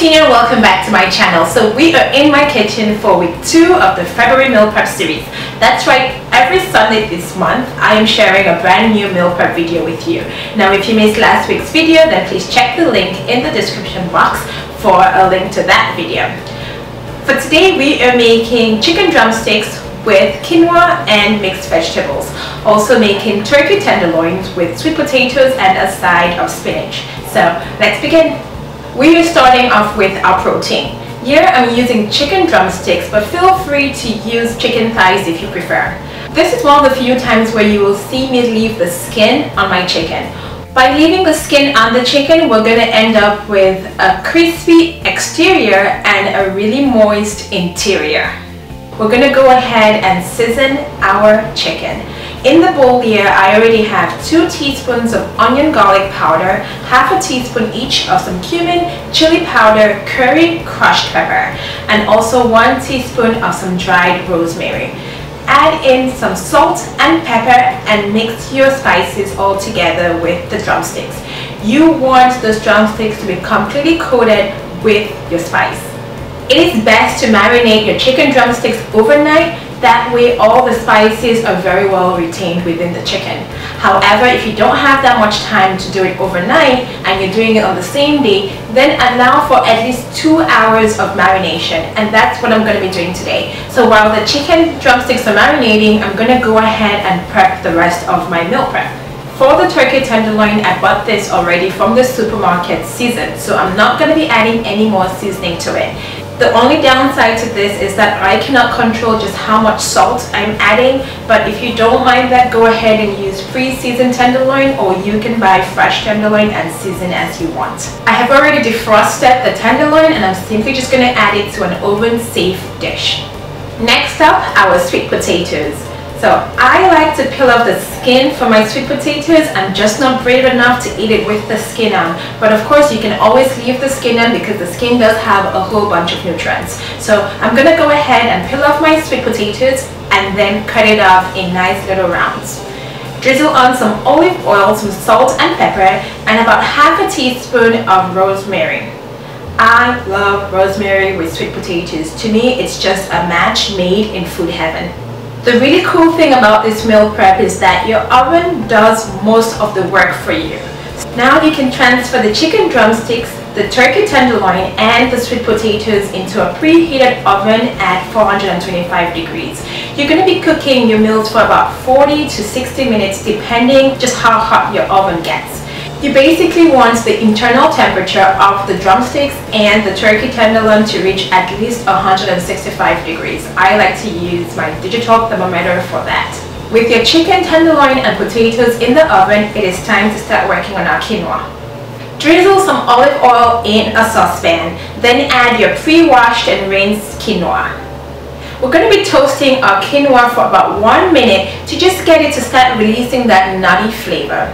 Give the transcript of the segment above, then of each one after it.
Tina, welcome back to my channel. So we are in my kitchen for week 2 of the February meal prep series. That's right, every Sunday this month I am sharing a brand new meal prep video with you. Now if you missed last week's video, then please check the link in the description box for a link to that video. For today we are making chicken drumsticks with quinoa and mixed vegetables. Also making turkey tenderloins with sweet potatoes and a side of spinach. So let's begin. We are starting off with our protein. Here I'm using chicken drumsticks, but feel free to use chicken thighs if you prefer. This is one of the few times where you will see me leave the skin on my chicken. By leaving the skin on the chicken, we're going to end up with a crispy exterior and a really moist interior. We're going to go ahead and season our chicken. In the bowl here, I already have 2 teaspoons of onion garlic powder, half a teaspoon each of some cumin, chili powder, curry, crushed pepper, and also 1 teaspoon of some dried rosemary. Add in some salt and pepper and mix your spices all together with the drumsticks. You want those drumsticks to be completely coated with your spice. It is best to marinate your chicken drumsticks overnight. That way all the spices are very well retained within the chicken. However, if you don't have that much time to do it overnight and you're doing it on the same day, then allow for at least 2 hours of marination, and that's what I'm going to be doing today. So while the chicken drumsticks are marinating, I'm going to go ahead and prep the rest of my meal prep. For the turkey tenderloin, I bought this already from the supermarket seasoned, so I'm not going to be adding any more seasoning to it. The only downside to this is that I cannot control just how much salt I'm adding, but if you don't mind that, go ahead and use pre-seasoned tenderloin, or you can buy fresh tenderloin and season as you want. I have already defrosted the tenderloin and I'm simply just going to add it to an oven-safe dish. Next up, our sweet potatoes. So I like to peel off the skin for my sweet potatoes. I'm just not brave enough to eat it with the skin on. But of course you can always leave the skin on because the skin does have a whole bunch of nutrients. So I'm going to go ahead and peel off my sweet potatoes and then cut it off in nice little rounds. Drizzle on some olive oil, some salt and pepper, and about half a teaspoon of rosemary. I love rosemary with sweet potatoes. To me, it's just a match made in food heaven. The really cool thing about this meal prep is that your oven does most of the work for you. Now you can transfer the chicken drumsticks, the turkey tenderloin, and the sweet potatoes into a preheated oven at 425 degrees. You're going to be cooking your meals for about 40 to 60 minutes depending just how hot your oven gets. You basically want the internal temperature of the drumsticks and the turkey tenderloin to reach at least 165 degrees. I like to use my digital thermometer for that. With your chicken tenderloin and potatoes in the oven, it is time to start working on our quinoa. Drizzle some olive oil in a saucepan, then add your pre-washed and rinsed quinoa. We're going to be toasting our quinoa for about 1 minute to just get it to start releasing that nutty flavor.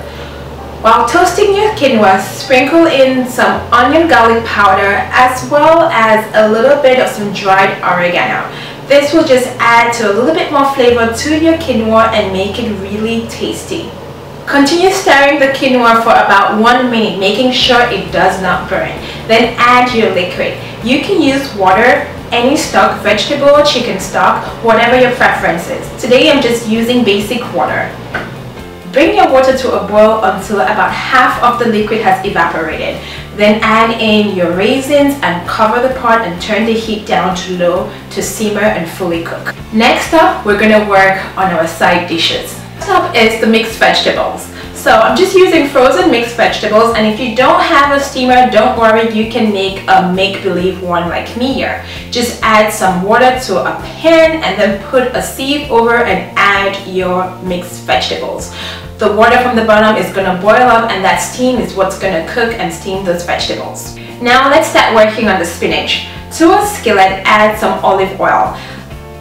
While toasting your quinoa, sprinkle in some onion garlic powder as well as a little bit of some dried oregano. This will just add to a little bit more flavor to your quinoa and make it really tasty. Continue stirring the quinoa for about 1 minute, making sure it does not burn. Then add your liquid. You can use water, any stock, vegetable or chicken stock, whatever your preference is. Today I'm just using basic water. Bring your water to a boil until about half of the liquid has evaporated. Then add in your raisins and cover the pot and turn the heat down to low to simmer and fully cook. Next up, we're going to work on our side dishes. Next up is the mixed vegetables. So I'm just using frozen mixed vegetables, and if you don't have a steamer, don't worry, you can make a make-believe one like me here. Just add some water to a pan and then put a sieve over and add your mixed vegetables. The water from the bottom is going to boil up, and that steam is what's going to cook and steam those vegetables. Now let's start working on the spinach. To a skillet, add some olive oil.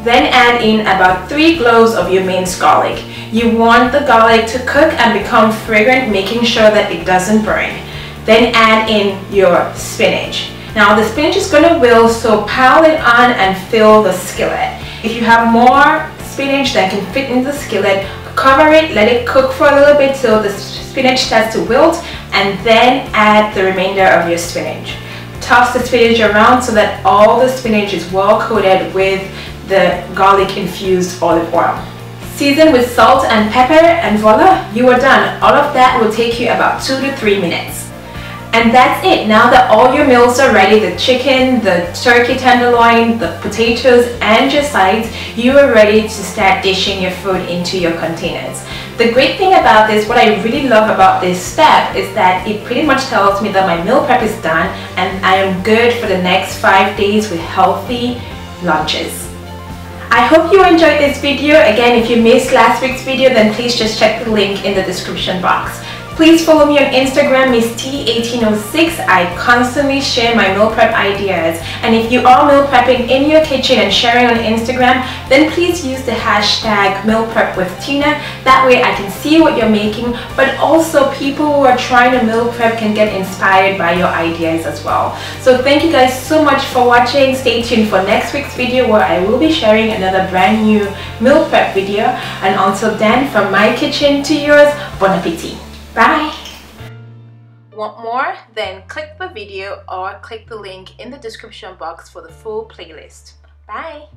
Then add in about 3 cloves of your minced garlic. You want the garlic to cook and become fragrant, making sure that it doesn't burn. Then add in your spinach. Now the spinach is going to wilt, so pile it on and fill the skillet. If you have more spinach that can fit in the skillet, cover it, let it cook for a little bit till the spinach starts to wilt, and then add the remainder of your spinach. toss the spinach around so that all the spinach is well coated with the garlic infused olive oil. Season with salt and pepper, and voila, you are done. All of that will take you about 2 to 3 minutes. And that's it. Now that all your meals are ready, the chicken, the turkey tenderloin, the potatoes, and your sides, you are ready to start dishing your food into your containers. The great thing about this, what I really love about this step, is that it pretty much tells me that my meal prep is done and I am good for the next 5 days with healthy lunches. I hope you enjoyed this video. Again, if you missed last week's video, then please just check the link in the description box. Please follow me on Instagram, MissT1806. I constantly share my meal prep ideas. And if you are meal prepping in your kitchen and sharing on Instagram, then please use the hashtag MealPrepWithTina. That way I can see what you're making, but also people who are trying to meal prep can get inspired by your ideas as well. So thank you guys so much for watching. Stay tuned for next week's video where I will be sharing another brand new meal prep video. And until then, from my kitchen to yours, bon appetit. Bye! Want more? Then click the video or click the link in the description box for the full playlist. Bye!